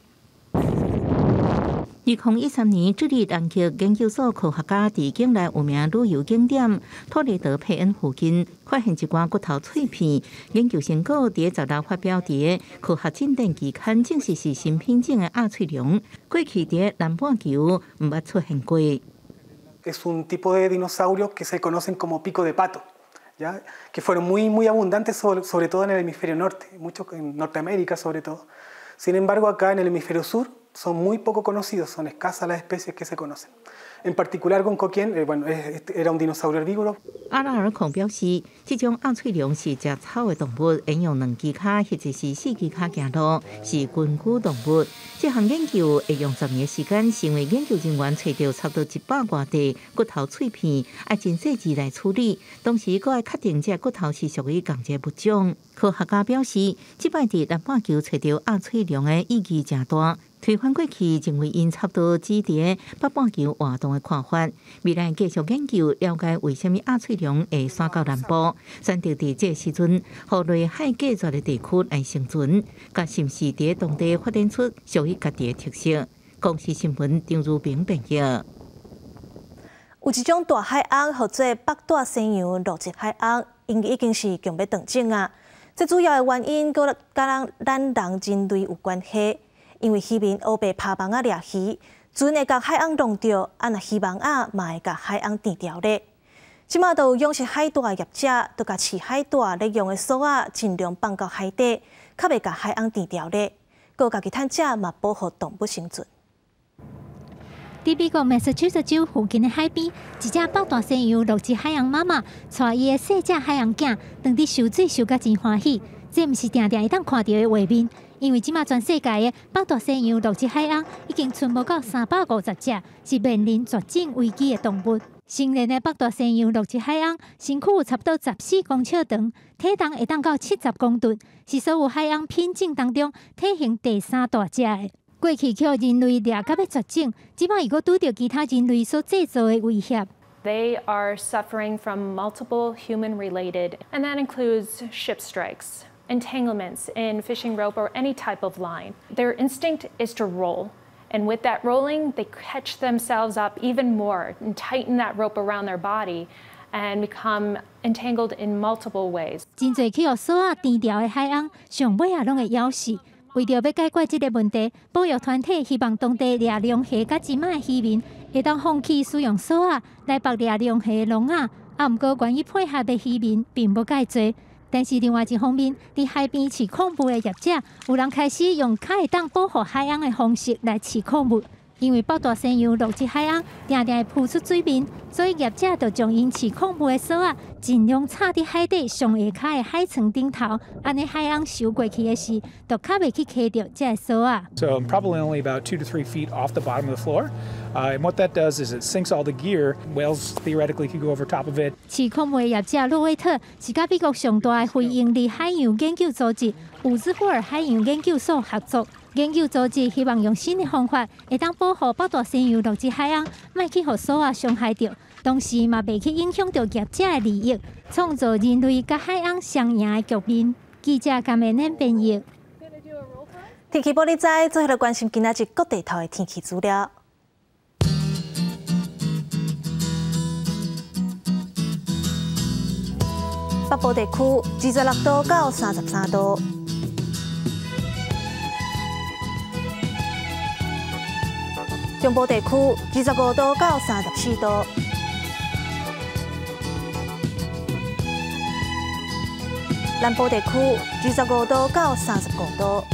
Speaker 10: 2013年，智利南极研究所科学家伫境内有名旅游景点托雷德佩恩附近发现一寡骨头脆片，研究成果伫16发表伫科学进展期刊，证实是新品种的鸭喙龙，过去伫南半球毋捌出现过。
Speaker 7: Es un tipo de dinosaurio que se conocen como pico de pato, ¿ya? Que fueron muy abundantes sobre todo en el hemisferio norte, mucho en Norteamérica sobre todo. Sin embargo, acá en el hemisferio sur son muy poco conocidos, son escasas las especies que se conocen. En particular con Coquien, era un dinosaurio herbívoro.
Speaker 10: 阿拉尔孔表示，这种鸭喙龙是食草的动物，应用2只脚或者是4只脚行路，是群居动物。这项研究会用10年的时间，成为研究人员找到差不多100多块骨头脆片，爱真细致来处理，同时佫爱确定这骨头是属于共一物种。科学家表示，这摆伫南半球找到鸭喙龙的意义真大，推翻过去认为因插刀指伫北半球活动的看法，未来继续研究了解为什么鸭喙龙会刷到南部，选择伫这时阵，互类海隔绝的地区来生存，甲是毋是伫当地发展出属于家己的特色。公视新闻张如平报道。
Speaker 1: 有一种大海鸥，号做北大西洋露脊海鸥，因已经是强要断种啊。最主要的原因，佮咱人类有关系。因为渔民黑白拍网仔掠鱼，船会甲海鸥弄着，啊那渔网仔嘛会甲海鸥电掉咧。即马都有养殖海带业者，都甲饲海带咧用的锁仔尽量放到海底，较袂甲海鸥电掉咧。佮家己探者嘛保护动物生存。
Speaker 17: 伫美国 Massachusetts 州附近的海边，一只北大西洋露脊海洋妈妈带伊的细只海洋囝，当伫受水受甲真欢喜。这毋是定定会当看到的画面。因为即马全世界的北大西洋露脊海鸥已经存无到350只，是面临绝种危机的动物。成年的北大西洋露脊海鸥身躯有差不多14公尺长，体重会当到70公吨，是所有海鸥品种当中体型第3大只的。过去去人类掠到要绝种，即马又搁拄到其他人类所制造的威胁。
Speaker 18: They are suffering from multiple human-related, and that includes ship strikes, entanglements in fishing rope or any type of line. Their instinct is to roll. And with that rolling, they catch themselves up even more and tighten that rope around their body and become entangled in multiple ways.
Speaker 17: 真侪去互锁仔电掉的海鸥，上尾也拢会咬死。为着要解决这个问题，保育团体希望当地掠龙虾甲金马的渔民会当放弃使用锁仔来捕掠龙虾的笼仔。啊，毋过愿意配合的渔民并无介多。但是另外一方面，伫海边饲矿物的业者，有人开始用较会当保护海洋的方式来饲矿物。因为北大西洋露脊海鸥定定会浮出水面，所以业者就将因饲矿物的锁仔尽量插伫海底上下骹的海床顶头，安尼海鸥游过去的时，就较袂去卡到这锁仔。
Speaker 19: So probably only about 2 to 3 feet off the bottom of the floor. And what that does is it sinks all the gear. Whales theoretically could go over top of it.
Speaker 17: 饲矿物的业者洛威特是甲美国上大的非营利海洋研究组织伍兹霍尔海洋研究所合作。研究组织希望用新的方法，会当保护北大西洋露脊海鸥，莫去互锁仔伤害着，同时嘛袂去影响到业者的利益，创造人类甲海鸥双赢的局面。记者甘美嫩编译。
Speaker 1: 天气玻璃仔做伙来关心今仔日各地头的天气资料。北部地区26度到33度。中部地区25度到34度，南部地区25度到35度，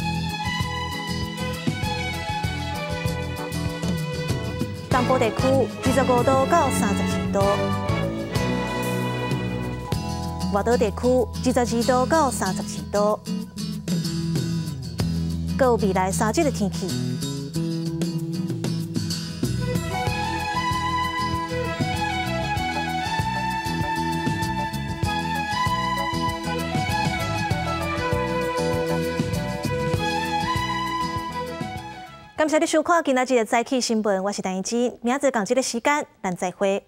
Speaker 1: 东部地区25度到37度，外岛地区22度到34度，各有未来3日的天气。感谢你收看今仔日的早起新闻，我是陈怡芝，明仔载同一个时间，咱再会。